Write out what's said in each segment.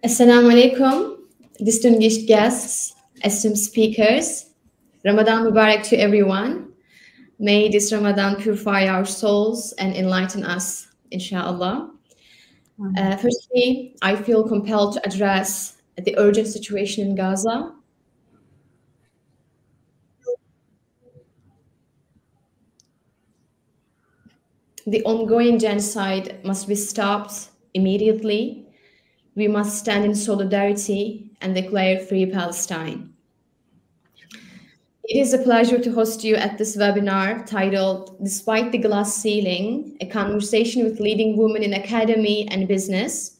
Assalamu alaikum, distinguished guests, esteemed speakers. Ramadan Mubarak to everyone. May this Ramadan purify our souls and enlighten us, inshallah. Firstly, I feel compelled to address the urgent situation in Gaza. The ongoing genocide must be stopped immediately. We must stand in solidarity and declare free Palestine. It is a pleasure to host you at this webinar titled Despite the Glass Ceiling, a conversation with leading women in academy and business.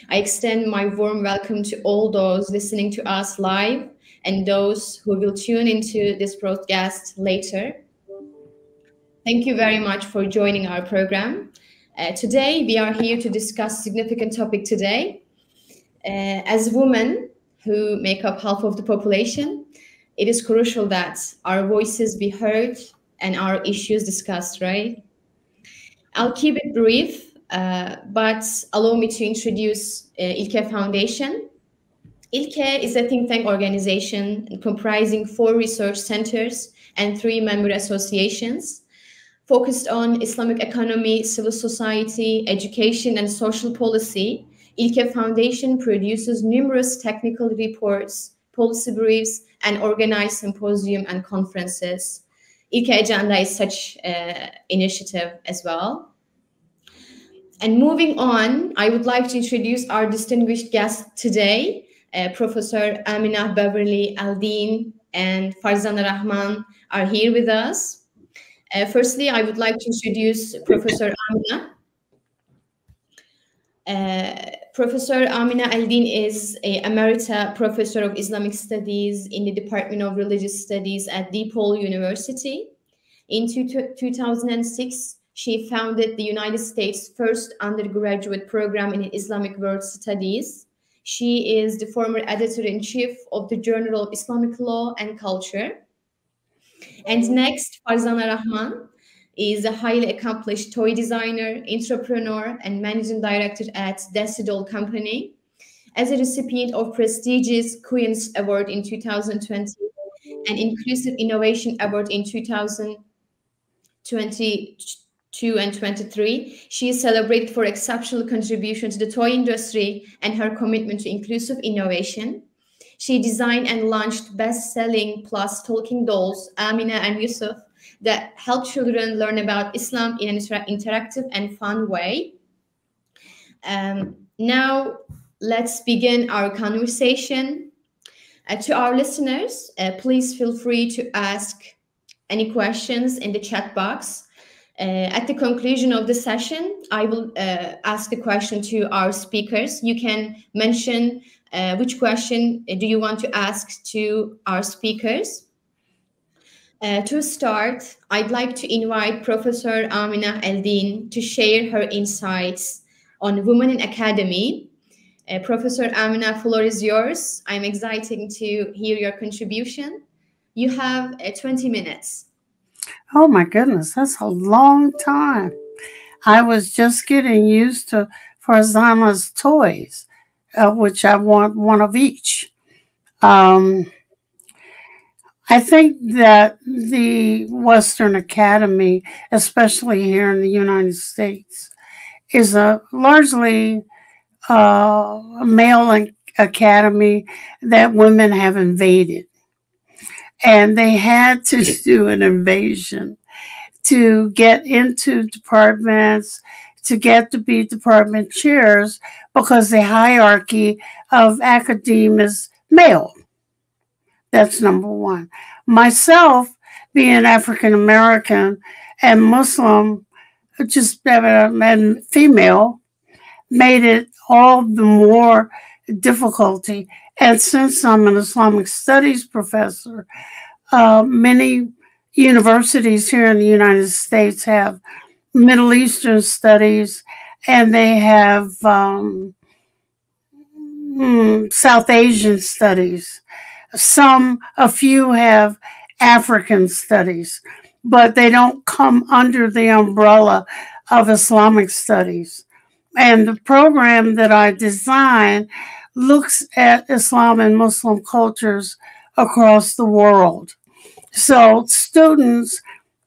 I extend my warm welcome to all those listening to us live and those who will tune into this broadcast later. Thank you very much for joining our program. Today, we are here to discuss a significant topic today. As women who make up half of the population, it is crucial that our voices be heard and our issues discussed, right? I'll keep it brief, but allow me to introduce İLKE Foundation. İLKE is a think tank organization comprising 4 research centers and 3 member associations, focused on Islamic economy, civil society, education, and social policy. İLKE Foundation produces numerous technical reports, policy briefs, and organized symposium and conferences. İLKE Agenda is such an initiative as well. And moving on, I would like to introduce our distinguished guest today, Professor Amina Beverly Aldin and Farzana Rahman are here with us. Firstly, I would like to introduce Professor Amina. Professor Amina Aldin is an Emerita Professor of Islamic Studies in the Department of Religious Studies at DePaul University. In 2006, she founded the United States' first undergraduate program in Islamic World Studies. She is the former editor-in-chief of the Journal of Islamic Law and Culture. And next, Farzana Rahman is a highly accomplished toy designer, entrepreneur, and managing director at Decidol Company. As a recipient of prestigious Queen's Award in 2020 and Inclusive Innovation Award in 2022 and 23, she is celebrated for exceptional contribution to the toy industry and her commitment to inclusive innovation. She designed and launched best-selling plus talking dolls, Amina and Yusuf, that help children learn about Islam in an interactive and fun way. Now, let's begin our conversation. To our listeners, please feel free to ask any questions in the chat box. At the conclusion of the session, I will ask the question to our speakers. You can mention which question do you want to ask to our speakers. To start, I'd like to invite Professor Amina Aldin to share her insights on women in academy. Professor Amina, floor is yours. I'm excited to hear your contribution. You have 20 minutes. Oh my goodness, that's a long time. I was just getting used to Farzana's toys, which I want one of each. I think that the Western Academy, especially here in the United States, is a largely male academy that women have invaded. And they had to do an invasion to get into departments, to get to be department chairs, because the hierarchy of academia is male. That's number one. Myself, being African American and Muslim, and female, made it all the more difficulty. And since I'm an Islamic studies professor, many universities here in the United States have Middle Eastern studies, and they have South Asian studies. A few have African studies, but they don't come under the umbrella of Islamic studies. And the program that I designed looks at Islam and Muslim cultures across the world. So students,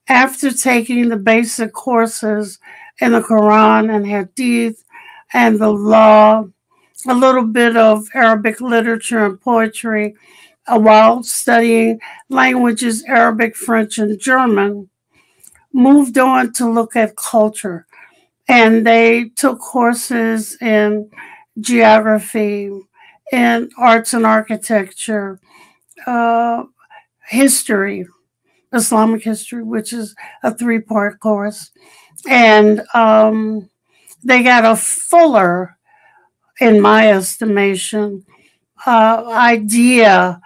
after taking the basic courses in the Quran and Hadith and the law, a little bit of Arabic literature and poetry, while studying languages, Arabic, French, and German, moved on to look at culture. And they took courses in geography, in arts and architecture, uh, history, Islamic history, which is a 3-part course. And they got a fuller, in my estimation, idea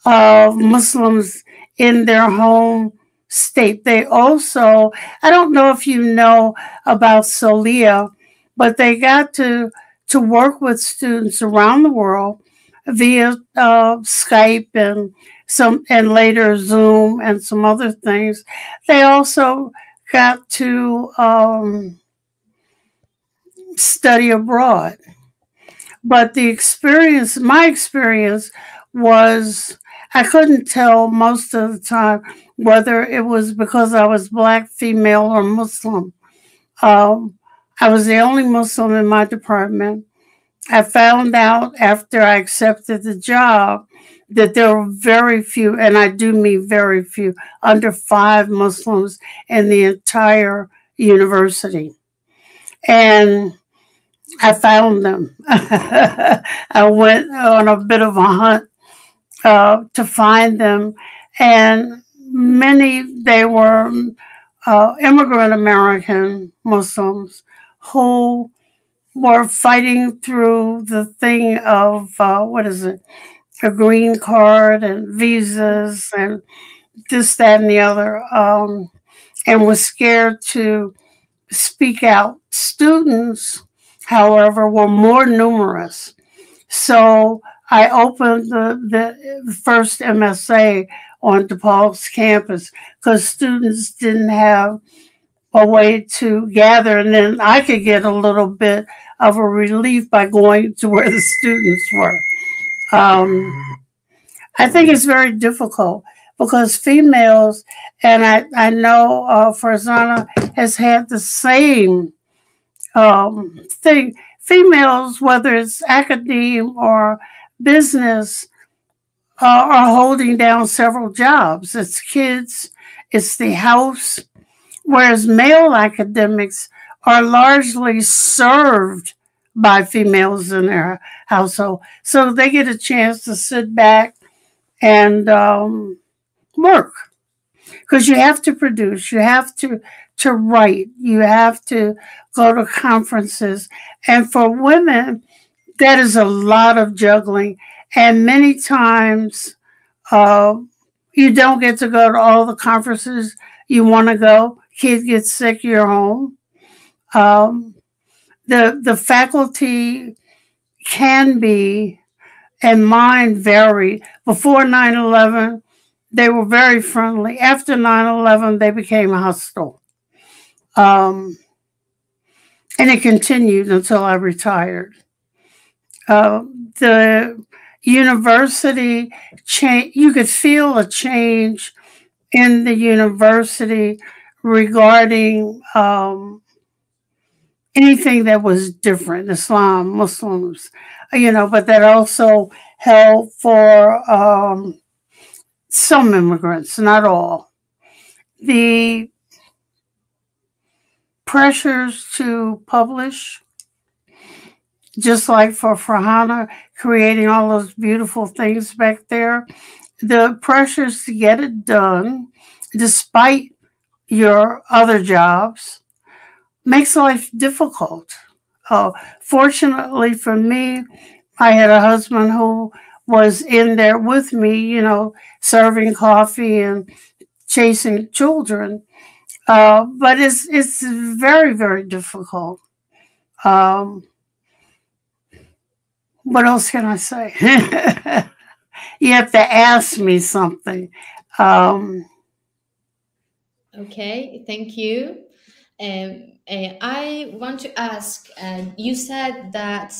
of Muslims in their home state. They also, I don't know if you know about Solia, but they got to work with students around the world via Skype and later Zoom and some other things. They also got to study abroad. But my experience was I couldn't tell most of the time whether it was because I was Black, female, or Muslim. I was the only Muslim in my department. I found out after I accepted the job that there were very few, and I do mean very few, under 5 Muslims in the entire university. And I found them. I went on a bit of a hunt to find them, and they were immigrant American Muslims who were fighting through the thing of a green card and visas and this, that, and the other, and was scared to speak out. Students, however, were more numerous. So I opened the first MSA on DePaul's campus because students didn't have a way to gather, and then I could get a little bit of a relief by going to where the students were. I think it's very difficult because females, and I know Farzana has had the same thing. Females, whether it's academia or business, are holding down several jobs. It's kids, it's the house, whereas male academics are largely served by females in their household. So they get a chance to sit back and work. Because you have to produce, you have to write, you have to go to conferences. And for women, that is a lot of juggling. And many times you don't get to go to all the conferences you want to go. Kids get sick, you're home. The faculty can be, and mine vary. Before 9/11, they were very friendly. After 9/11, they became hostile. And it continued until I retired. The university change, you could feel a change in the university regarding anything that was different, Islam, Muslims, but that also held for some immigrants, not all. The pressures to publish, just like for Farhana creating all those beautiful things back there, the pressures to get it done, despite your other jobs, makes life difficult. Fortunately for me, I had a husband who was in there with me, serving coffee and chasing children. But it's very, very difficult. What else can I say? You have to ask me something. Okay, thank you. I want to ask, you said that,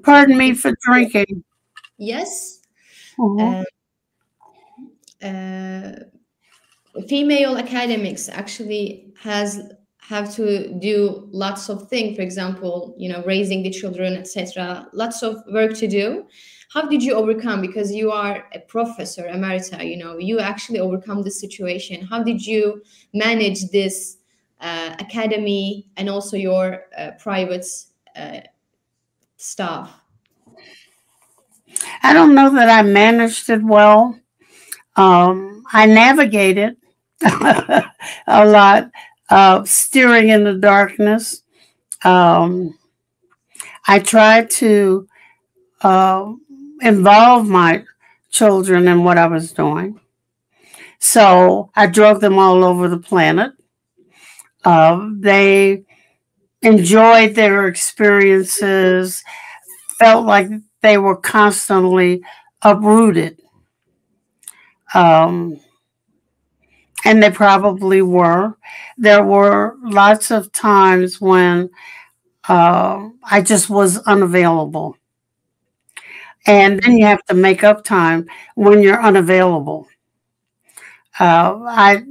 Pardon me for drinking. yes, Mhm. uh, uh, female academics actually have to do lots of things. For example, raising the children, etc. Lots of work to do. How did you overcome? Because you are a professor emerita, you actually overcome this situation. How did you manage this academy and also your private uh, staff? I don't know that I managed it well. I navigated a lot, steering in the darkness. Um, I tried to uh, involve my children in what I was doing. So I drug them all over the planet. They enjoyed their experiences, felt like they were constantly uprooted. Um, and they probably were. There were lots of times when I just was unavailable. And then you have to make up time when you're unavailable. I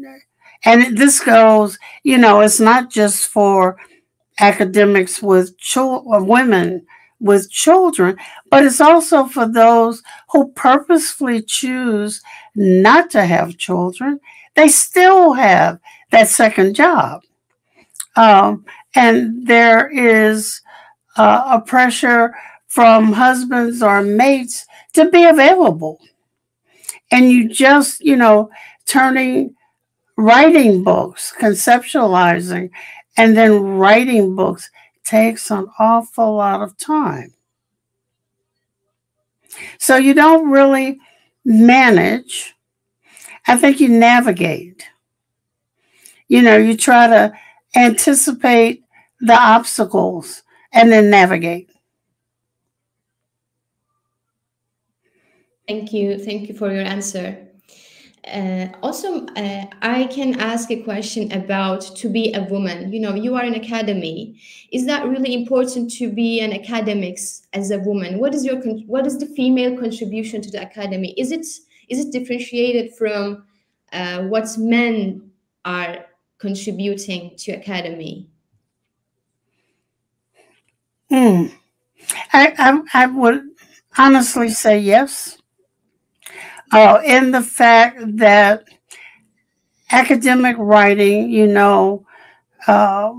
and this goes, it's not just for academics with women with children, but it's also for those who purposefully choose not to have children. They still have that second job. And there is a pressure from husbands or mates to be available. And you just, turning, writing books, conceptualizing, and then writing books takes an awful lot of time. So you don't really manage. I think you navigate. You try to anticipate the obstacles and then navigate. Thank you. Thank you for your answer. Also, I can ask a question about to be a woman. You are an academy. Is that really important to be an academics as a woman? What is the female contribution to the academy? Is it differentiated from what men are contributing to academy? Mm. I would honestly say yes. In the fact that academic writing, uh,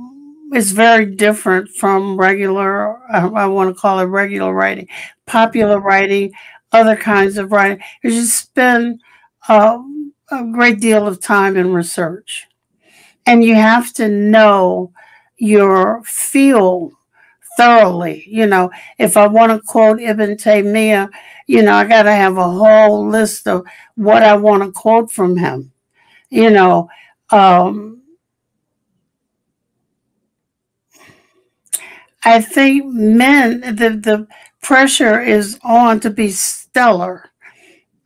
is very different from regular, I want to call it regular writing, popular writing, other kinds of writing. You spend uh, a great deal of time in research. And you have to know your field thoroughly. If I want to quote Ibn Taymiyyah, I got to have a whole list of what I want to quote from him. You know, um, I think men, the pressure is on to be stellar,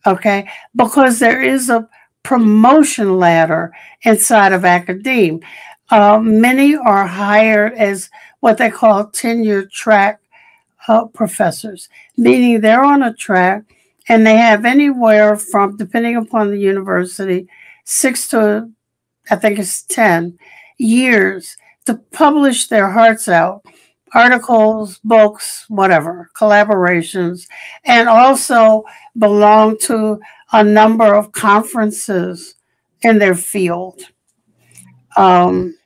okay? Because there is a promotion ladder inside of academia. Many are hired as what they call tenure track professors, meaning they're on a track and they have anywhere from, depending upon the university, 6 to, I think it's 10 years to publish their hearts out, articles, books, whatever, collaborations, and also belong to a number of conferences in their field. Um,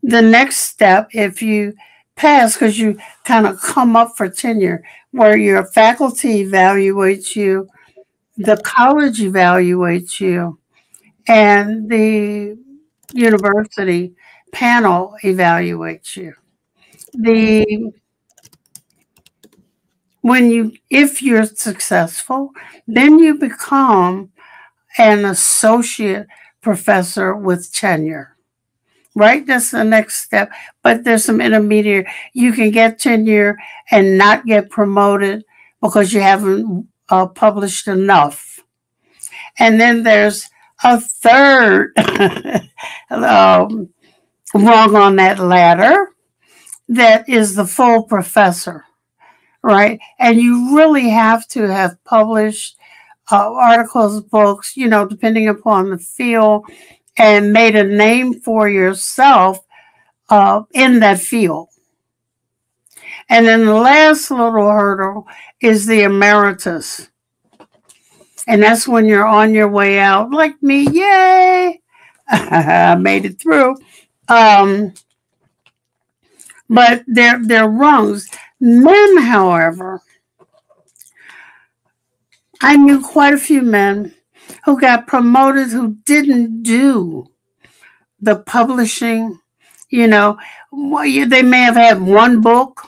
the next step, if you pass, because you kind of come up for tenure, where your faculty evaluates you, the college evaluates you, and the university panel evaluates you. The when you if you're successful, then you become an associate professor with tenure. Right? That's the next step. But there's some intermediate. You can get tenure and not get promoted because you haven't published enough. And then there's a third rung on that ladder that is the full professor, right? And you really have to have published articles, books, depending upon the field, and made a name for yourself in that field. And then the last little hurdle is the emeritus. And that's when you're on your way out, like me. Yay! I made it through. But they're rungs. Men, however, I knew quite a few men who got promoted who didn't do the publishing. They may have had one book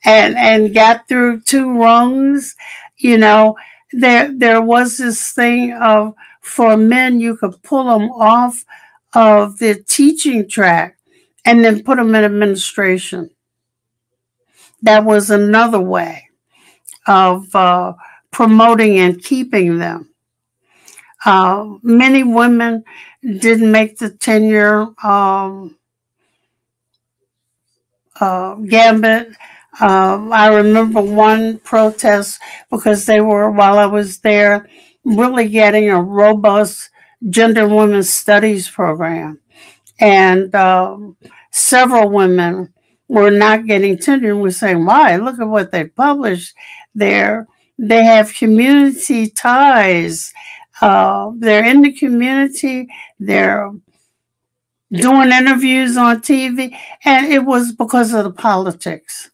and got through 2 rungs. There was this thing of, for men, you could pull them off of the teaching track and then put them in administration. That was another way of promoting and keeping them. Many women didn't make the tenure gambit. I remember one protest because they were, while I was there, really getting a robust gender and women's studies program. And several women were not getting tenure and were saying, why? Look at what they published there. They have community ties. They're in the community. They're doing interviews on TV. And it was because of the politics.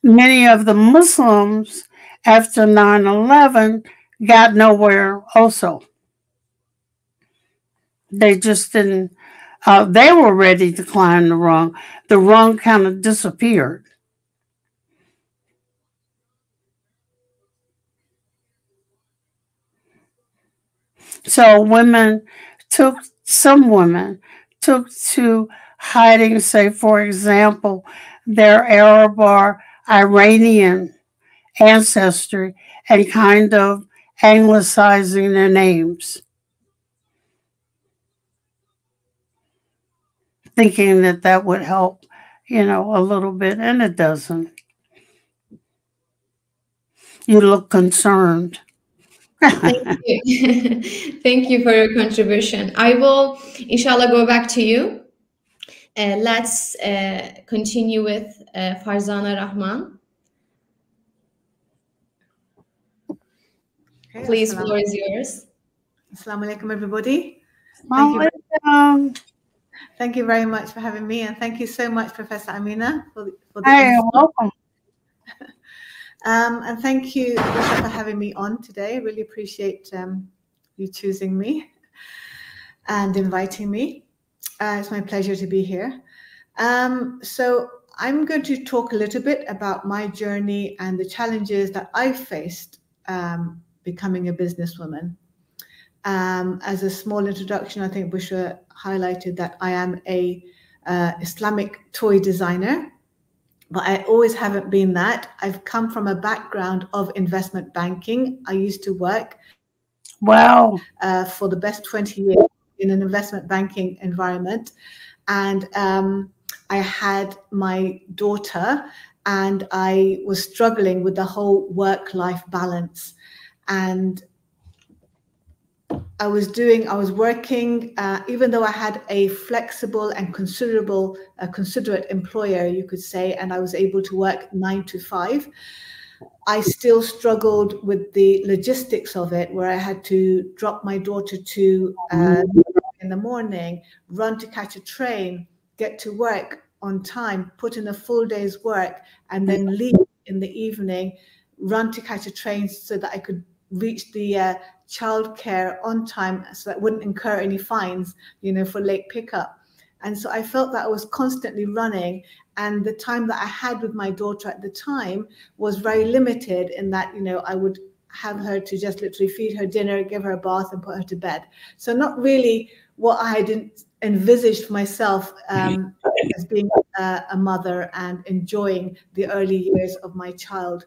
Many of the Muslims after 9/11 got nowhere also. They just didn't, they were ready to climb the rung. The rung kind of disappeared. So some women took to hiding, say, for example, their Arab or Iranian ancestry and kind of anglicizing their names, thinking that would help, a little bit, and it doesn't. You look concerned. Thank you. Thank you for your contribution. I will, inshallah, go back to you. Let's continue with Farzana Rahman. Okay, please, floor is yours. Assalamu alaikum, everybody. Thank you very much for having me, and thank you so much, Professor Amina, for the Hi, welcome. And thank you, Risha, for having me on today. I really appreciate you choosing me and inviting me. It's my pleasure to be here. So I'm going to talk a little bit about my journey and the challenges that I faced becoming a businesswoman. As a small introduction, I think Bushra highlighted that I am a Islamic toy designer, but I always haven't been that. I've come from a background of investment banking. I used to work for the best 20 years in an investment banking environment. And I had my daughter, and I was struggling with the whole work-life balance. And I was working, even though I had a flexible and considerate employer, you could say, and I was able to work 9 to 5. I still struggled with the logistics of it, where I had to drop my daughter to in the morning, run to catch a train, get to work on time, put in a full day's work, and then leave in the evening, run to catch a train so that I could reach the childcare on time, so that I wouldn't incur any fines, for late pickup. And so I felt that I was constantly running, and the time that I had with my daughter at the time was very limited in that, I would have her to just literally feed her dinner, give her a bath, and put her to bed. So not really what I had envisaged for myself as being a mother and enjoying the early years of my child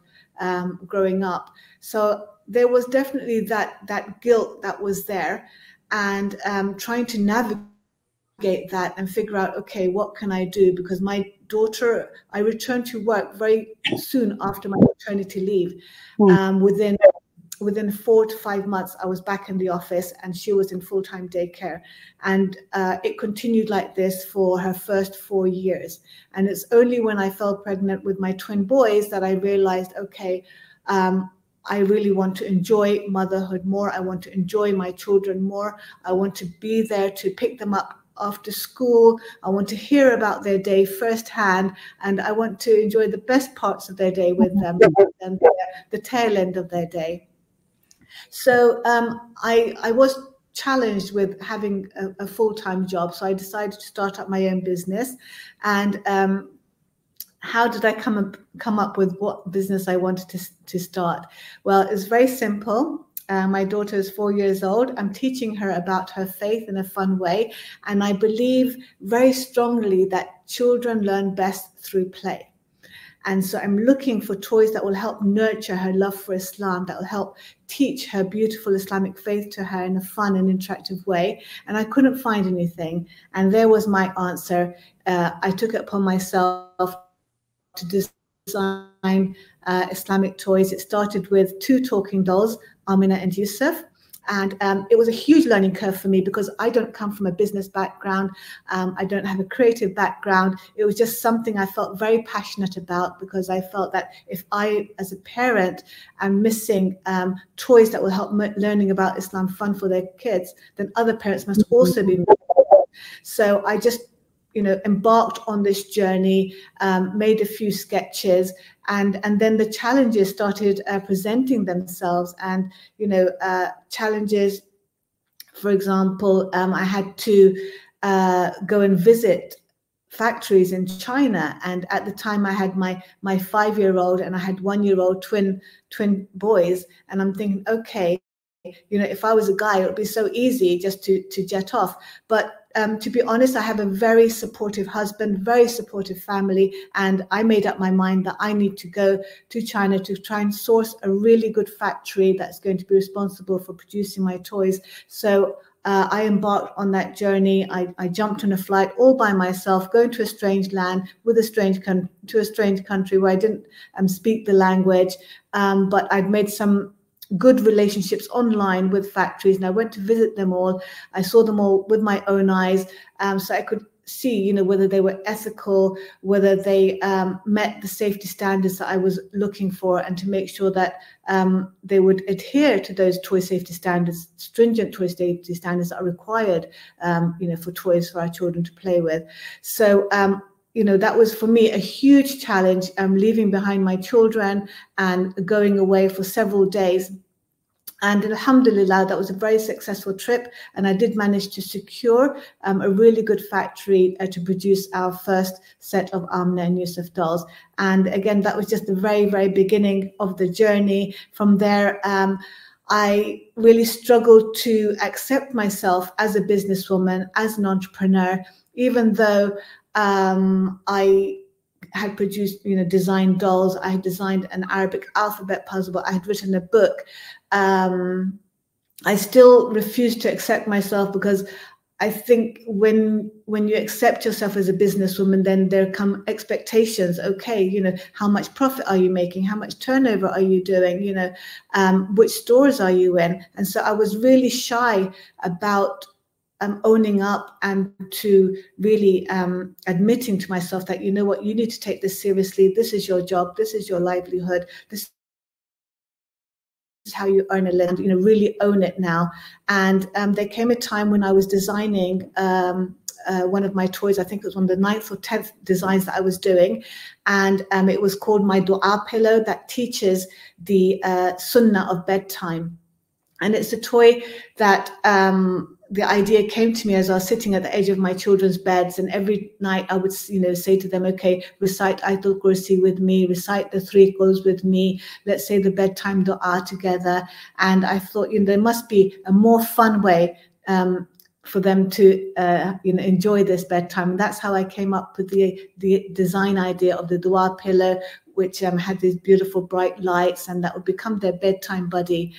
growing up. So there was definitely that guilt that was there, and trying to navigate that and figure out, okay, what can I do? Because my daughter, I returned to work very soon after my maternity leave. Within 4 to 5 months, I was back in the office and she was in full-time daycare. And it continued like this for her first 4 years. And it's only when I fell pregnant with my twin boys that I realized, okay, I really want to enjoy motherhood more. I want to enjoy my children more. I want to be there to pick them up after school. I want to hear about their day firsthand, and I want to enjoy the best parts of their day with them and the tail end of their day. So I was challenged with having a full-time job. So I decided to start up my own business. And how did I come up with what business I wanted to start? Well, it's very simple. My daughter is 4 years old. I'm teaching her about her faith in a fun way. And I believe very strongly that children learn best through play. And so I'm looking for toys that will help nurture her love for Islam, that will help teach her beautiful Islamic faith to her in a fun and interactive way. And I couldn't find anything. And there was my answer. I took it upon myself to design Islamic toys. It started with 2 talking dolls, Amina and Yusuf. And it was a huge learning curve for me because I don't come from a business background. I don't have a creative background. It was just something I felt very passionate about, because I felt that if I, as a parent, am missing toys that will help learning about Islam fun for their kids, then other parents must also be missing. So I just embarked on this journey, made a few sketches, and then the challenges started presenting themselves. And challenges, for example, I had to go and visit factories in China, and at the time I had my 5-year-old and I had 1-year-old twin boys, and I'm thinking, okay, if I was a guy, it would be so easy just to jet off. But to be honest, I have a very supportive husband, very supportive family, and I made up my mind that I need to go to China to try and source a really good factory that's going to be responsible for producing my toys. So I embarked on that journey. I jumped on a flight all by myself, going to a strange land with a strange country where I didn't speak the language, but I'd made some good relationships online with factories, and I went to visit them all. I saw them all with my own eyes, so I could see, whether they were ethical, whether they met the safety standards that I was looking for, and to make sure that they would adhere to those toy safety standards, stringent toy safety standards that are required, for toys for our children to play with. So that was for me a huge challenge, leaving behind my children and going away for several days. And alhamdulillah, that was a very successful trip. And I did manage to secure a really good factory to produce our first set of Amna and Yusuf dolls. And again, that was just the very, very beginning of the journey. From there, I really struggled to accept myself as a businesswoman, as an entrepreneur, even though I had produced, designed dolls. I had designed an Arabic alphabet puzzle. I had written a book. I still refused to accept myself, because I think when you accept yourself as a businesswoman, then there come expectations. Okay, how much profit are you making? How much turnover are you doing? Which stores are you in? And so I was really shy about owning up and to really admitting to myself that, you need to take this seriously. This is your job. This is your livelihood. This is how you earn a living, really own it now. And there came a time when I was designing one of my toys. I think it was one of the 9th or 10th designs that I was doing. And it was called my dua pillow, that teaches the sunnah of bedtime. And it's a toy that the idea came to me as I was sitting at the edge of my children's beds, and every night I would, say to them, okay, recite Ayatul Kursi with me, recite the 3 Quls with me, let's say the bedtime dua together. And I thought, there must be a more fun way for them to, enjoy this bedtime. And that's how I came up with the design idea of the dua pillow, which had these beautiful bright lights, and that would become their bedtime buddy.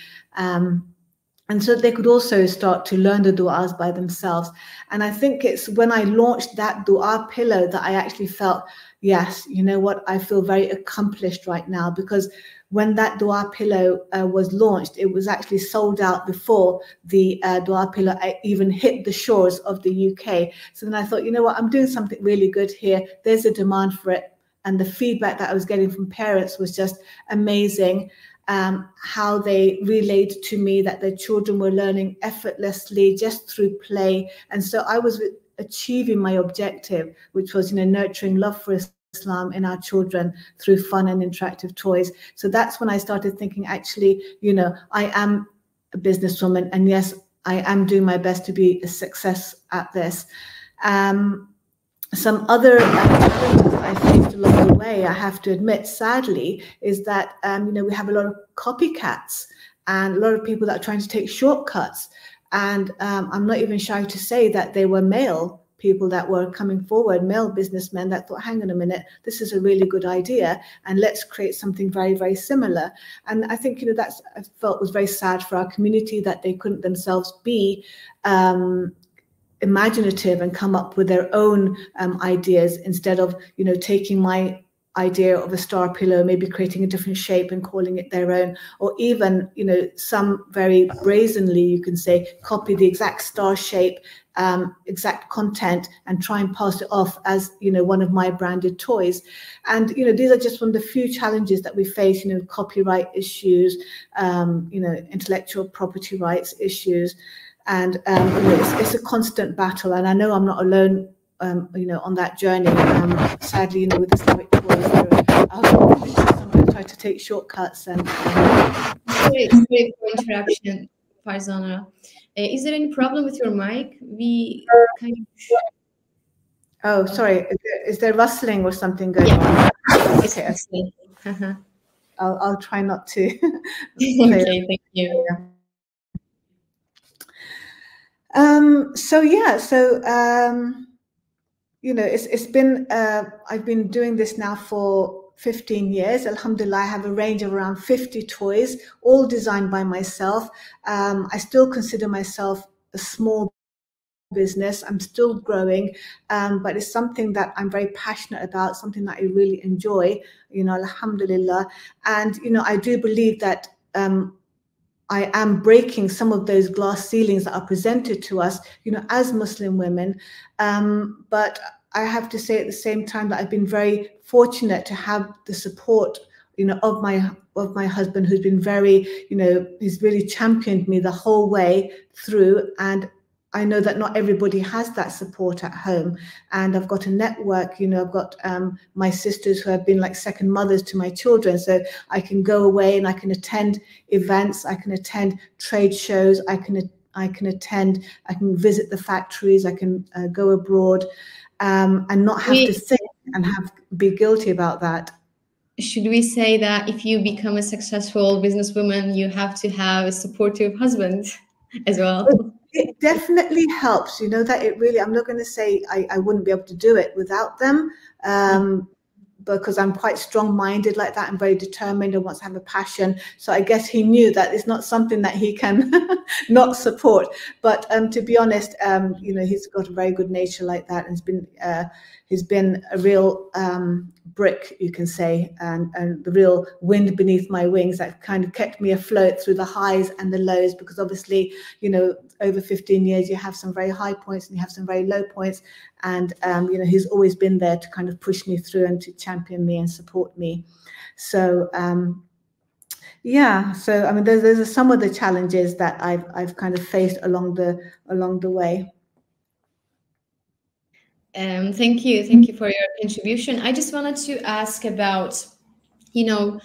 And so they could also start to learn the du'as by themselves. And I think it's when I launched that du'a pillow that I actually felt, yes, you know what, I feel very accomplished right now, because when that du'a pillow was launched, it was actually sold out before the du'a pillow even hit the shores of the UK. So then I thought, you know what, I'm doing something really good here. There's a demand for it. And the feedback that I was getting from parents was just amazing. How they relayed to me that their children were learning effortlessly just through play. And so I was achieving my objective, which was, you know, nurturing love for Islam in our children through fun and interactive toys. So that's when I started thinking, actually, you know, I am a businesswoman, and yes, I am doing my best to be a success at this. Some other challenges that I faced along the way, I have to admit, sadly, is that you know, we have a lot of copycats and a lot of people that are trying to take shortcuts. And I'm not even shy to say that they were male people that were coming forward, male businessmen that thought, hang on a minute, this is a really good idea, and let's create something very, very similar. And I think, you know, that's, I felt was very sad for our community, that they couldn't themselves be imaginative and come up with their own ideas, instead of, you know, taking my idea of a star pillow, maybe creating a different shape and calling it their own, or even, you know, some very brazenly, you can say, copy the exact star shape, exact content, and try and pass it off as, you know, one of my branded toys. And, you know, these are just one of the few challenges that we face, you know, copyright issues, you know, intellectual property rights issues. And you know, it's a constant battle, and I know I'm not alone, you know, on that journey. Sadly, you know, with Islamic toys, someone try to take shortcuts and. Sorry for interruption, Farzana. Is there any problem with your mic? We kind of. Oh, sorry. Is there rustling or something going on? Okay. I'll try not to. Okay, thank you. So yeah, so you know, it's been I've been doing this now for 15 years. Alhamdulillah, I have a range of around 50 toys, all designed by myself. I still consider myself a small business. I'm still growing, but it's something that I'm very passionate about, something that I really enjoy, you know, alhamdulillah. And, you know, I do believe that I am breaking some of those glass ceilings that are presented to us, you know, as Muslim women. But I have to say at the same time that I've been very fortunate to have the support, you know, of my husband, who's been very, you know, he's really championed me the whole way through. And I know that not everybody has that support at home. And I've got a network, you know, I've got my sisters who have been like second mothers to my children. So I can go away and I can attend events, I can attend trade shows, I can visit the factories, I can go abroad and not have to think and be guilty about that. Should we say that if you become a successful businesswoman, you have to have a supportive husband as well? It definitely helps, you know, that it really, I'm not going to say I wouldn't be able to do it without them, because I'm quite strong-minded like that. I'm very determined and wants to have a passion. So I guess he knew that it's not something that he can not support. But to be honest, you know, he's got a very good nature like that, and he's been a real brick, you can say, and the real wind beneath my wings that kind of kept me afloat through the highs and the lows, because obviously, you know, over 15 years, you have some very high points and you have some very low points. And, you know, he's always been there to kind of push me through and to champion me and support me. So, yeah, so, I mean, those are some of the challenges that I've kind of faced along the way. Thank you for your contribution. I just wanted to ask about, you know,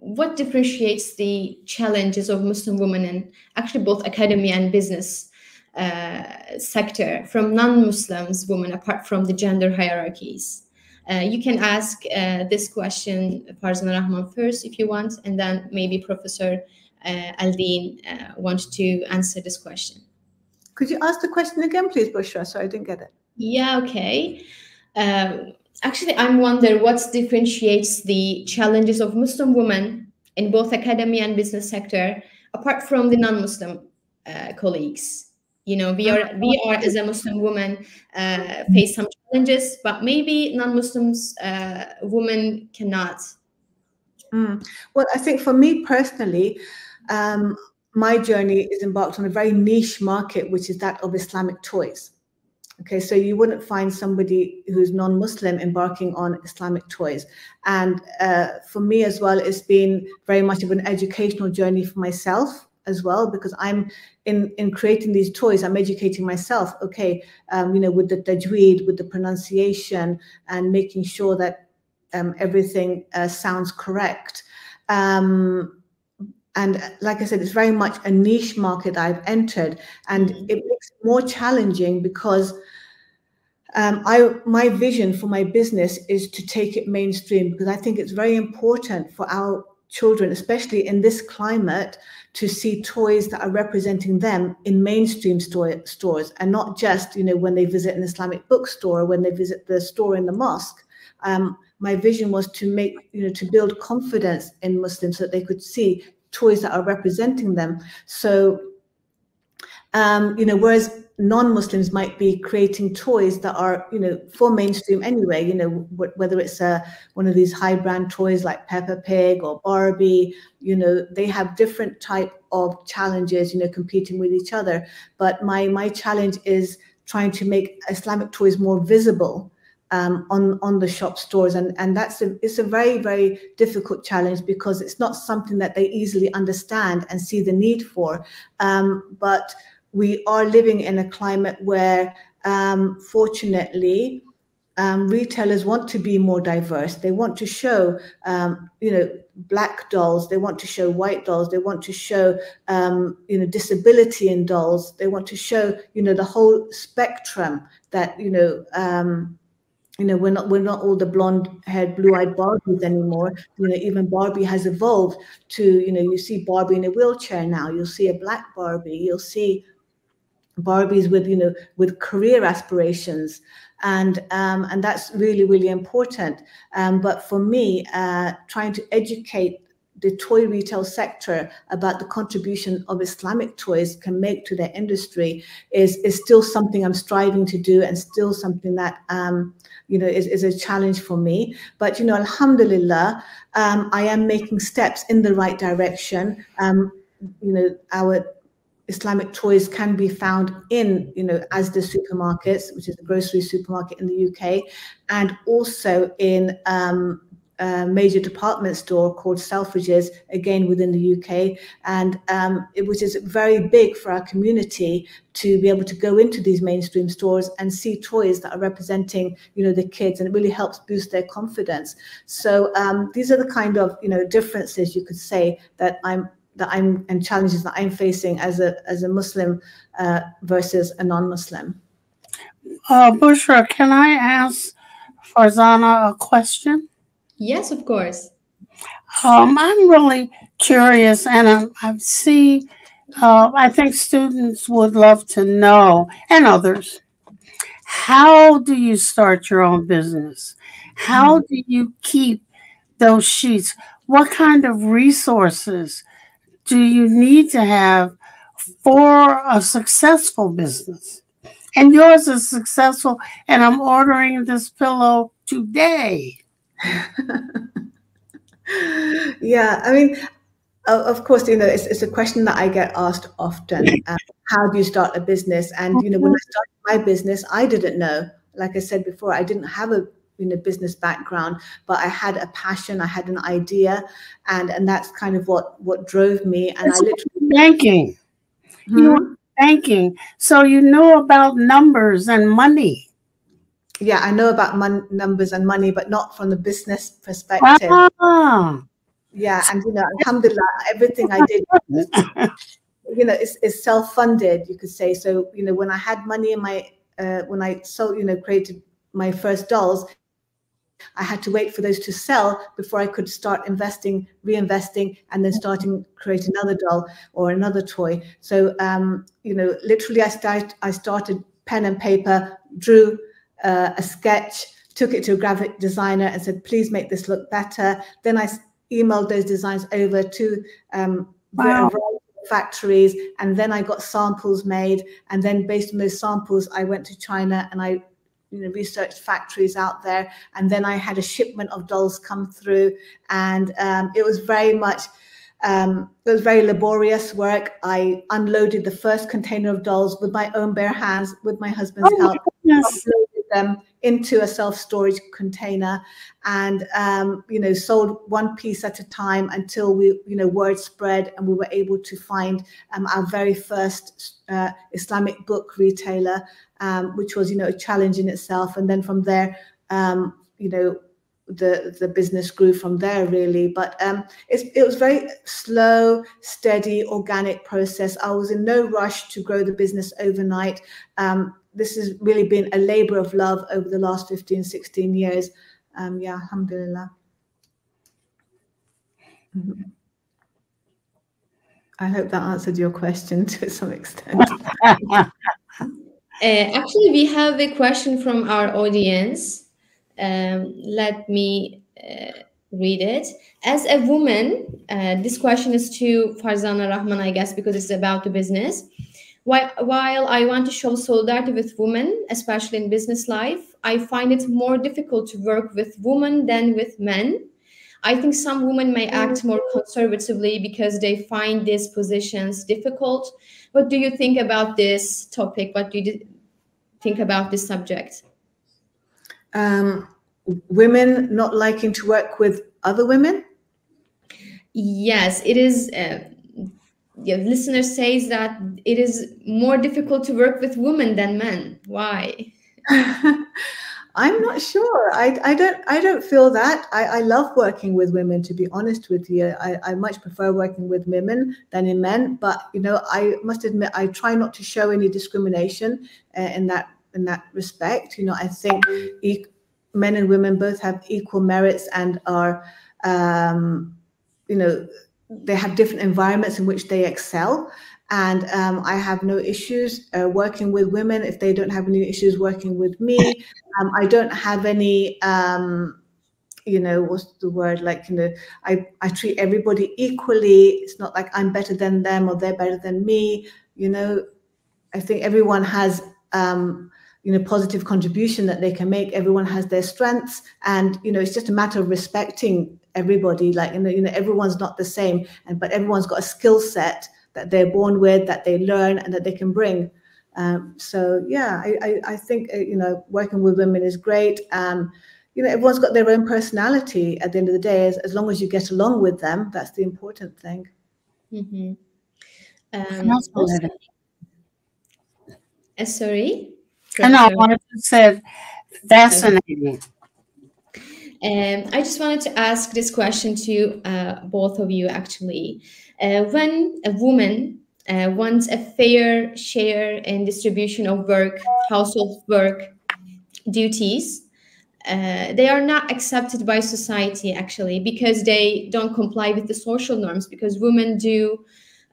what differentiates the challenges of Muslim women in actually both academia and business sector from non-Muslims women, apart from the gender hierarchies? You can ask this question, Farzana Rahman, first if you want, and then maybe Professor Aldeen wants to answer this question. Could you ask the question again, please, Bushra? Sorry, I didn't get it. Yeah, okay. Actually, I'm wondering what differentiates the challenges of Muslim women in both academia and business sector, apart from the non-Muslim colleagues? You know, we are as a Muslim woman face some challenges, but maybe non-Muslims women cannot. Well, I think for me personally, my journey is embarked on a very niche market, which is that of Islamic toys. Okay, so you wouldn't find somebody who's non-Muslim embarking on Islamic toys. And for me as well, it's been very much of an educational journey for myself as well, because I'm in creating these toys, I'm educating myself, okay, you know, with the tajweed, with the pronunciation, and making sure that everything sounds correct. And like I said, it's very much a niche market I've entered, and it makes it more challenging because my vision for my business is to take it mainstream, because I think it's very important for our children, especially in this climate, to see toys that are representing them in mainstream stores, and not just, you know, when they visit an Islamic bookstore or when they visit the store in the mosque. My vision was to make, you know, to build confidence in Muslims so that they could see toys that are representing them. So, you know, whereas non-Muslims might be creating toys that are, you know, for mainstream anyway, you know, whether it's one of these high brand toys like Peppa Pig or Barbie, you know, they have different type of challenges, you know, competing with each other. But my challenge is trying to make Islamic toys more visible on the shop stores, and it's a very, very difficult challenge, because it's not something that they easily understand and see the need for. But we are living in a climate where, fortunately, retailers want to be more diverse. They want to show, you know, black dolls. They want to show white dolls. They want to show, you know, disability in dolls. They want to show, you know, the whole spectrum that, you know, we're not all the blonde-haired, blue-eyed Barbies anymore. You know, even Barbie has evolved to, you know, you see Barbie in a wheelchair now. You'll see a black Barbie. You'll see Barbies with, you know, with career aspirations, and that's really, really important. But for me, trying to educate the toy retail sector about the contribution of Islamic toys can make to their industry is still something I'm striving to do, and still something that you know, is a challenge for me. But, you know, alhamdulillah, I am making steps in the right direction. You know, our Islamic toys can be found in, you know, Asda supermarkets, which is a grocery supermarket in the UK, and also in a major department store called Selfridges, again within the UK, and which is very big for our community to be able to go into these mainstream stores and see toys that are representing, you know, the kids, and it really helps boost their confidence. So these are the kind of, you know, differences you could say that and challenges that I'm facing as a Muslim versus a non-Muslim. Bushra, can I ask Farzana a question? Yes, of course. I'm really curious, and I see, I think students would love to know, and others, how do you start your own business? How do you keep those sheets? What kind of resources do you need to have for a successful business? And yours is successful, and I'm ordering this pillow today. Yeah, I mean, of course, you know, it's a question that I get asked often. How do you start a business? And, you know, when I started my business, I didn't know. Like I said before, I didn't have a, you know, business background, but I had a passion, I had an idea, and that's kind of what drove me. And I literally banking. You were banking, so you know about numbers and money. Yeah, I know about numbers and money, but not from the business perspective. Yeah, and, you know, alhamdulillah, everything I did, you know, is self-funded, you could say. So, you know, when I had money in my, when I sold, you know, created my first dolls, I had to wait for those to sell before I could start investing, reinvesting, and then create another doll or another toy. So, you know, literally I started pen and paper, drew a sketch, took it to a graphic designer and said, please make this look better. Then I emailed those designs over to Wow. factories, and then I got samples made, and then based on those samples I went to China and I researched factories out there, and then I had a shipment of dolls come through, and it was very much it was very laborious work. I unloaded the first container of dolls with my own bare hands, with my husband's help. Uploaded them into a self-storage container, and sold one piece at a time until we, word spread, and we were able to find our very first Islamic book retailer, which was, a challenge in itself. And then from there, the business grew from there, really. But it was very slow, steady, organic process. I was in no rush to grow the business overnight. This has really been a labor of love over the last 15, 16 years. Alhamdulillah. I hope that answered your question to some extent. Actually, we have a question from our audience. Let me read it. As a woman, this question is to Farzana Rahman, I guess, because it's about the business. While I want to show solidarity with women, especially in business life, I find it more difficult to work with women than with men. I think some women may act more conservatively because they find these positions difficult. What do you think about this topic? What do you think about this subject? Women not liking to work with other women? Yes, it is. The listener says that it is more difficult to work with women than men. Why? I'm not sure. I don't feel that. I love working with women, to be honest with you. I much prefer working with women than in men. But I must admit, I try not to show any discrimination in that respect. I think men and women both have equal merits and are, they have different environments in which they excel. And I have no issues working with women if they don't have any issues working with me. I don't have any, what's the word? I treat everybody equally. It's not like I'm better than them or they're better than me. I think everyone has, positive contribution that they can make. Everyone has their strengths, and it's just a matter of respecting everybody. Everyone's not the same, but everyone's got a skill set that they're born with, that they learn, and that they can bring. I think working with women is great. Everyone's got their own personality. At the end of the day, as long as you get along with them, that's the important thing. Mm-hmm. Sorry. I know. I wanted to say fascinating. I just wanted to ask this question to both of you, actually. When a woman wants a fair share in distribution of work, household work duties, they are not accepted by society, actually, because they don't comply with the social norms, because women do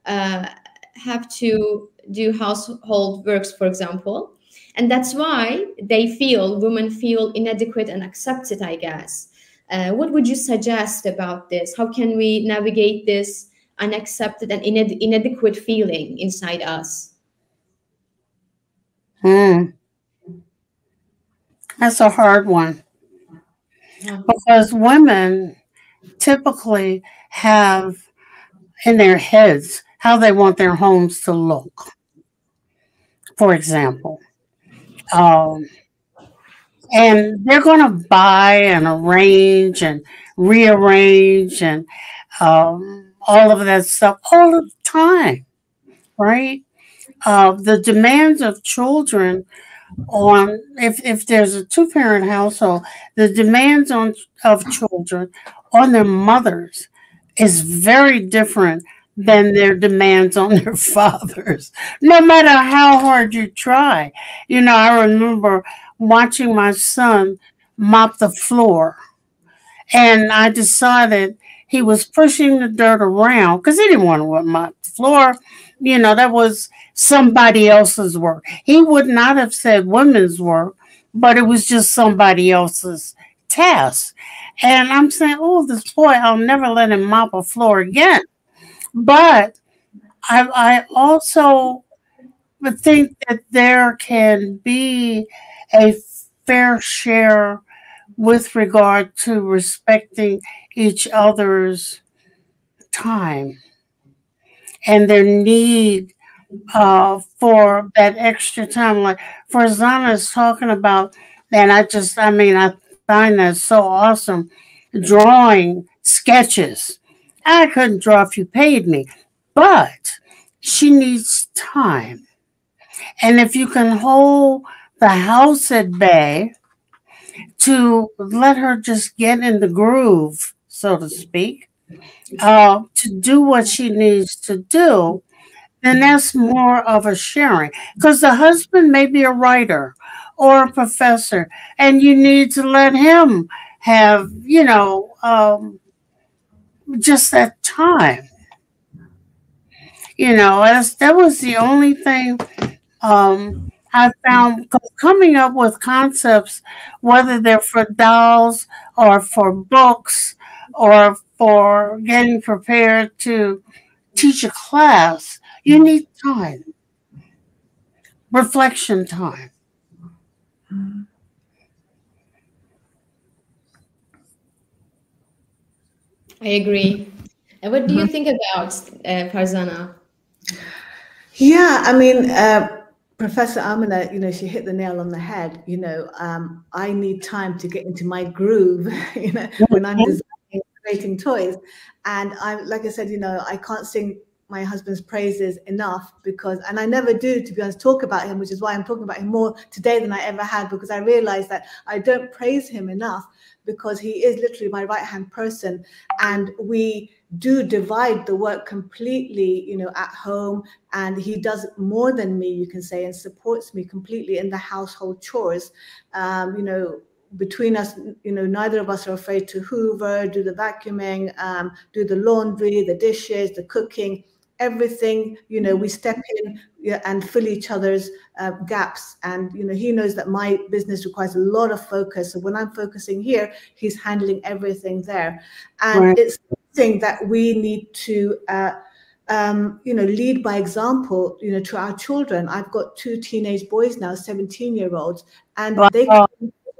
have to do household works, for example. And that's why women feel inadequate and accepted, I guess. What would you suggest about this? How can we navigate this unaccepted and inadequate feeling inside us? That's a hard one. Because women typically have in their heads how they want their homes to look. For example, and they're going to buy and arrange and rearrange and all of that stuff all the time, right? The demands of children on, if there's a two-parent household, the demands of children on their mothers is very different than their demands on their fathers, no matter how hard you try. I remember watching my son mop the floor, and I decided he was pushing the dirt around because he didn't want to mop the floor. That was somebody else's work. He would not have said women's work, but it was just somebody else's task. And I'm saying, oh, this boy, I'll never let him mop a floor again. But I also think that there can be a fair share with regard to respecting each other's time and their need for that extra time. Like Farzana is talking about, and I find that so awesome. Drawing sketches. I couldn't draw if you paid me, but she needs time. And if you can hold the house at bay to let her just get in the groove, so to speak, to do what she needs to do, then that's more of a sharing. Because the husband may be a writer or a professor, and you need to let him have, just that time. That was the only thing I found coming up with concepts, whether they're for dolls or for books or for getting prepared to teach a class. You need time, reflection time. I agree. And what do you think about Farzana? Yeah, I mean, Professor Amina, she hit the nail on the head. I need time to get into my groove, when I'm designing, creating toys. And like I said, I can't sing my husband's praises enough and I never do, to be honest, talk about him, which is why I'm talking about him more today than I ever had, because I realized that I don't praise him enough, because he is literally my right-hand person, and we do divide the work completely, at home, and he does more than me, you can say, and supports me completely in the household chores. Between us, neither of us are afraid to hoover, do the vacuuming, do the laundry, the dishes, the cooking, everything. We step in and fill each other's gaps. And he knows that my business requires a lot of focus. So when I'm focusing here, he's handling everything there. And Right. it's something that we need to lead by example, to our children. I've got 2 teenage boys now, 17-year-olds, and Wow.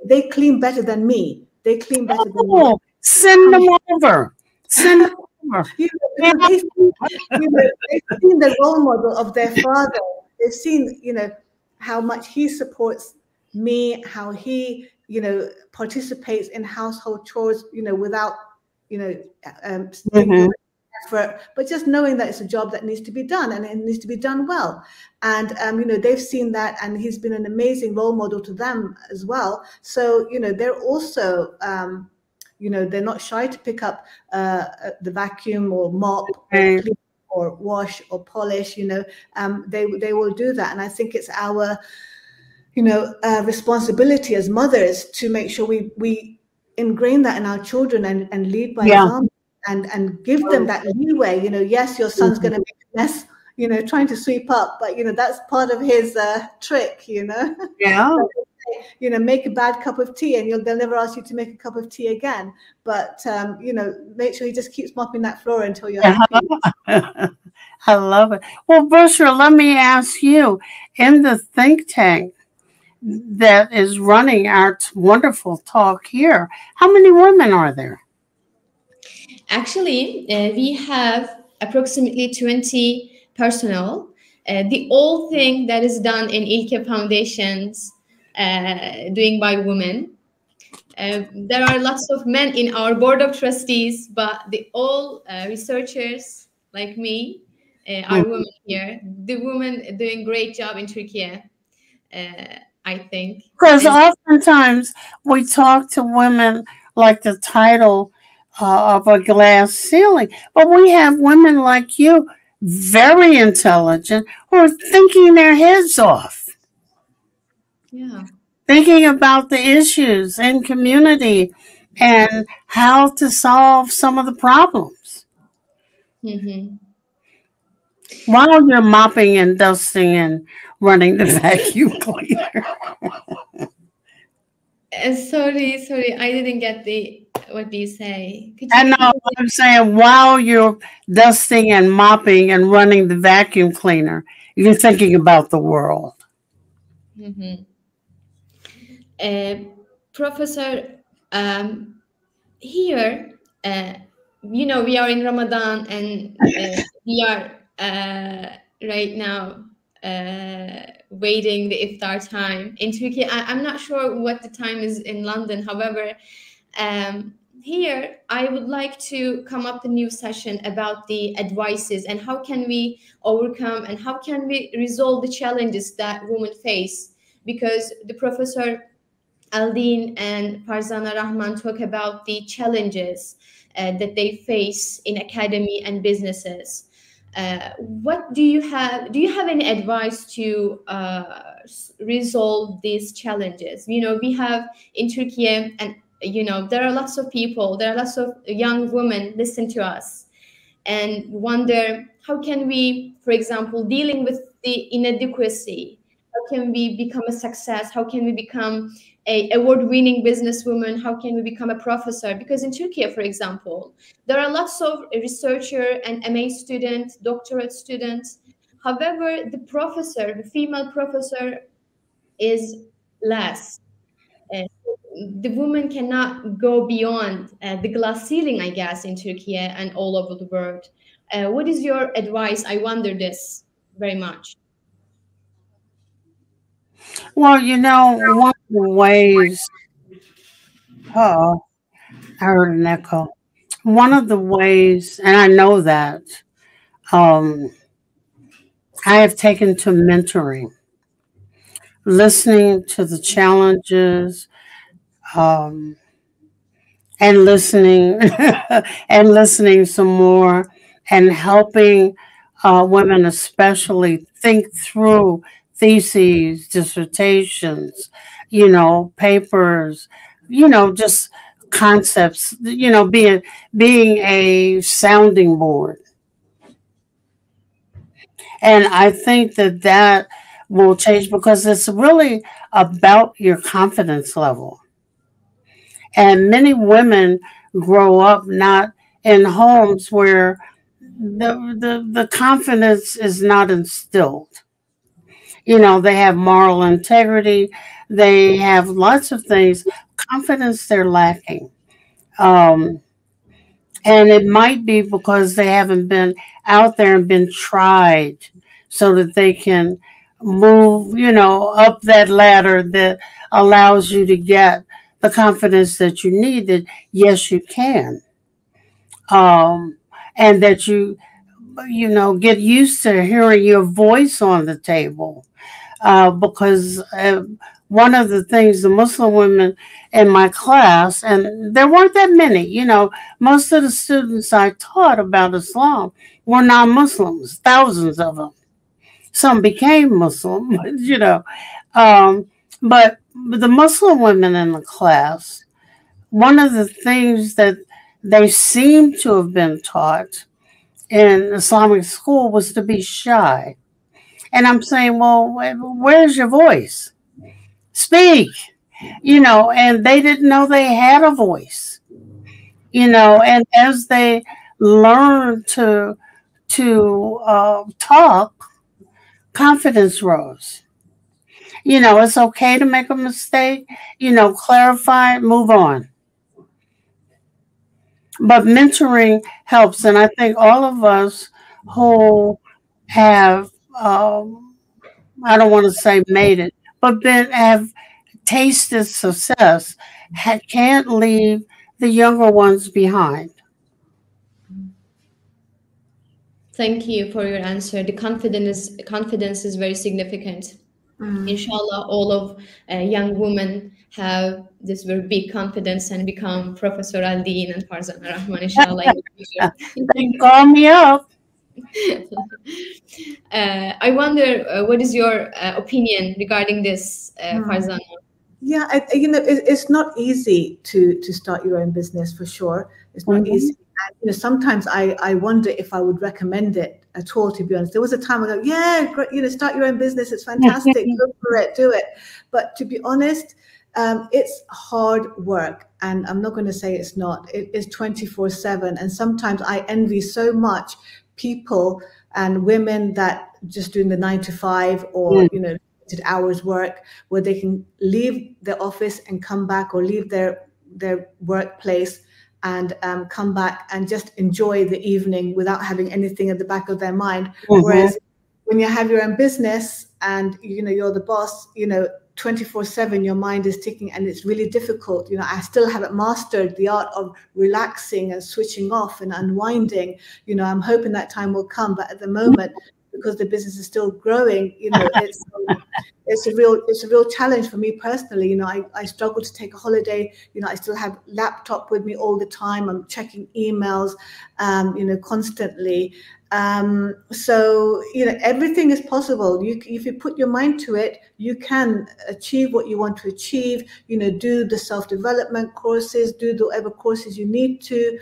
they clean better than me. They clean better than me. Send them over. Send them over. They've seen the role model of their father. They've seen, how much he supports me, how he, participates in household chores, without, effort, but just knowing that it's a job that needs to be done, and it needs to be done well. And they've seen that, and he's been an amazing role model to them as well. So they're also they're not shy to pick up the vacuum or mop or clean or wash or polish. They will do that, and I think it's our responsibility as mothers to make sure we ingrain that in our children and lead by example. And give them that leeway. Yes, your son's going to make a mess, trying to sweep up, but that's part of his trick. Yeah. Make a bad cup of tea, and they'll never ask you to make a cup of tea again. But make sure he just keeps mopping that floor until you're happy. I love it. Well, Bushra, let me ask you: in the think tank that is running our wonderful talk here, how many women are there? Actually, we have approximately 20 personnel. The whole thing that is done in İLKE Foundations, doing by women. There are lots of men in our board of trustees, but the all researchers like me are women here. The women doing great job in Turkey, I think. Because oftentimes we talk to women like the title of a glass ceiling, but we have women like you, very intelligent, who are thinking their heads off. Yeah. Thinking about the issues in community and how to solve some of the problems. Mm-hmm. While you're mopping and dusting and running the vacuum cleaner. Sorry, I didn't get the what do you say? Could I you know, repeat I'm saying while you're dusting and mopping and running the vacuum cleaner, you're thinking about the world. it? Professor, here, we are in Ramadan, and we are right now waiting the iftar time in Turkey. I'm not sure what the time is in London. However, here I would like to come up a new session about the advices and how can we overcome and how can we resolve the challenges that women face, because the professor Aldin and Farzana Rahman talk about the challenges that they face in academy and businesses. What do you have? Do you have any advice to resolve these challenges? We have in Turkey, and there are lots of people, there are lots of young women listen to us and wonder how can we, for example, dealing with the inadequacy, how can we become a success, how can we become a award-winning businesswoman, how can we become a professor? Because in Turkey, for example, there are lots of researcher and MA students, doctorate students. However, the female professor is less. Uh, the woman cannot go beyond the glass ceiling, I guess, in Turkey and all over the world. What is your advice? I wonder this very much. Well, one of the ways, oh, I heard an echo. One of the ways, and I know that, um, I have taken to mentoring, listening to the challenges, um, and listening and listening some more and helping women especially think through theses, dissertations, papers, just concepts, being a sounding board. And I think that will change because it's really about your confidence level. And many women grow up not in homes where the confidence is not instilled. They have moral integrity, they have lots of things. Confidence they're lacking. Um, and it might be because they haven't been out there and been tried so that they can move, up that ladder that allows you to get the confidence that you need, that yes, you can. And that get used to hearing your voice on the table. Because one of the things the Muslim women in my class, and there weren't that many, most of the students I taught about Islam were non-Muslims, thousands of them. Some became Muslim, but the Muslim women in the class, one of the things that they seem to have been taught in Islamic school was to be shy. And I'm saying, well, where's your voice? Speak, and they didn't know they had a voice, and as they learned to talk, confidence rose. It's okay to make a mistake, clarify, move on. But mentoring helps. And I think all of us who have, I don't want to say made it, but have tasted success, can't leave the younger ones behind. Thank you for your answer. The confidence is very significant. Inshallah, all of young women have this very big confidence and become Professor Aldin and Farzana Rahman, inshallah, in the future. They call me up. I wonder, what is your opinion regarding this, Farzana? Yeah, it's not easy to start your own business, for sure. It's not easy. And, sometimes I wonder if I would recommend it at all, to be honest. There was a time I go, yeah, great, start your own business. It's fantastic. Go for it, do it. But to be honest, It's hard work, and I'm not going to say it's not. It is 24/7, and sometimes I envy so much people and women that just doing the 9 to 5 or limited hours work, where they can leave the office and come back, or leave their workplace and come back and just enjoy the evening without having anything at the back of their mind. Whereas when you have your own business and you're the boss, 24/7 your mind is ticking, and it's really difficult. I still haven't mastered the art of relaxing and switching off and unwinding. I'm hoping that time will come, but at the moment, because the business is still growing, it's a real challenge for me personally. I struggle to take a holiday. I still have laptop with me all the time. I'm checking emails, constantly. So everything is possible. If you put your mind to it, you can achieve what you want to achieve. Do the self-development courses, do whatever courses you need to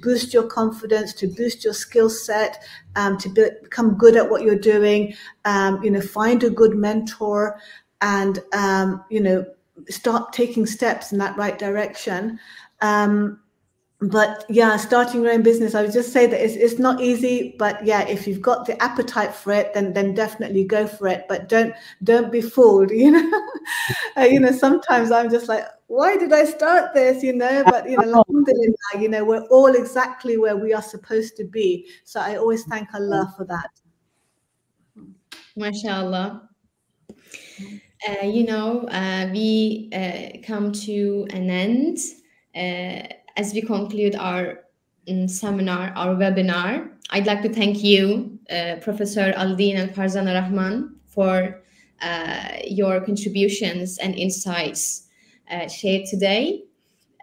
boost your confidence, to boost your skill set, to become good at what you're doing. Find a good mentor, and start taking steps in that right direction. But yeah, starting your own business, I would just say that it's not easy, but yeah, if you've got the appetite for it, then definitely go for it. But don't be fooled, sometimes I'm just like, why did I start this? But alhamdulillah, we're all exactly where we are supposed to be. So I always thank Allah for that. MashaAllah. We come to an end as we conclude our seminar, our webinar. I'd like to thank you, Professor Aldeen and Farzana Rahman, for your contributions and insights shared today.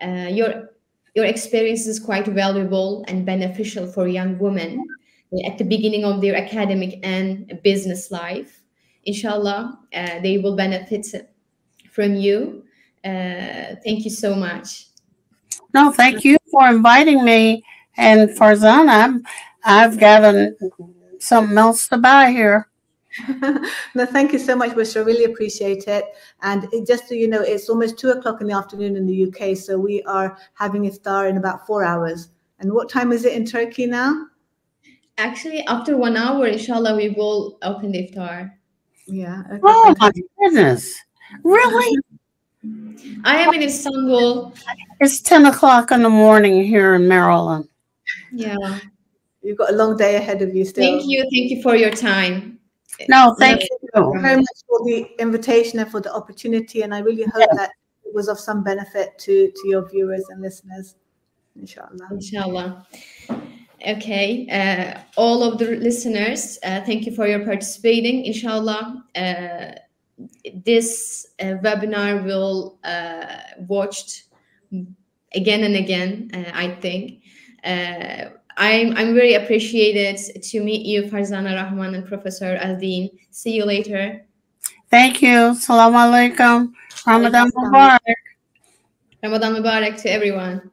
Your experience is quite valuable and beneficial for young women at the beginning of their academic and business life. Inshallah, they will benefit from you. Thank you so much. No, thank you for inviting me. And Farzana, I've got something else to buy here. No, thank you so much, Bush. I really appreciate it. And just so you know, it's almost 2 o'clock in the afternoon in the UK, so we are having iftar in about 4 hours. And what time is it in Turkey now? Actually, after 1 hour, inshallah, we will open the iftar. Yeah. Okay, oh, my goodness. Really? I am in Istanbul. It's 10 o'clock in the morning here in Maryland. Yeah. You've got a long day ahead of you still. Thank you. Thank you for your time. No, thank you very much for the invitation and for the opportunity. And I really hope that it was of some benefit to your viewers and listeners. Inshallah. Inshallah. Okay. All of the listeners, thank you for your participating. Inshallah, this webinar will watched again and again, I think. I'm very appreciated to meet you, Farzana Rahman and Professor Aldeen. See you later. Thank you. Assalamu alaikum. Ramadan Mubarak. Ramadan Mubarak to everyone.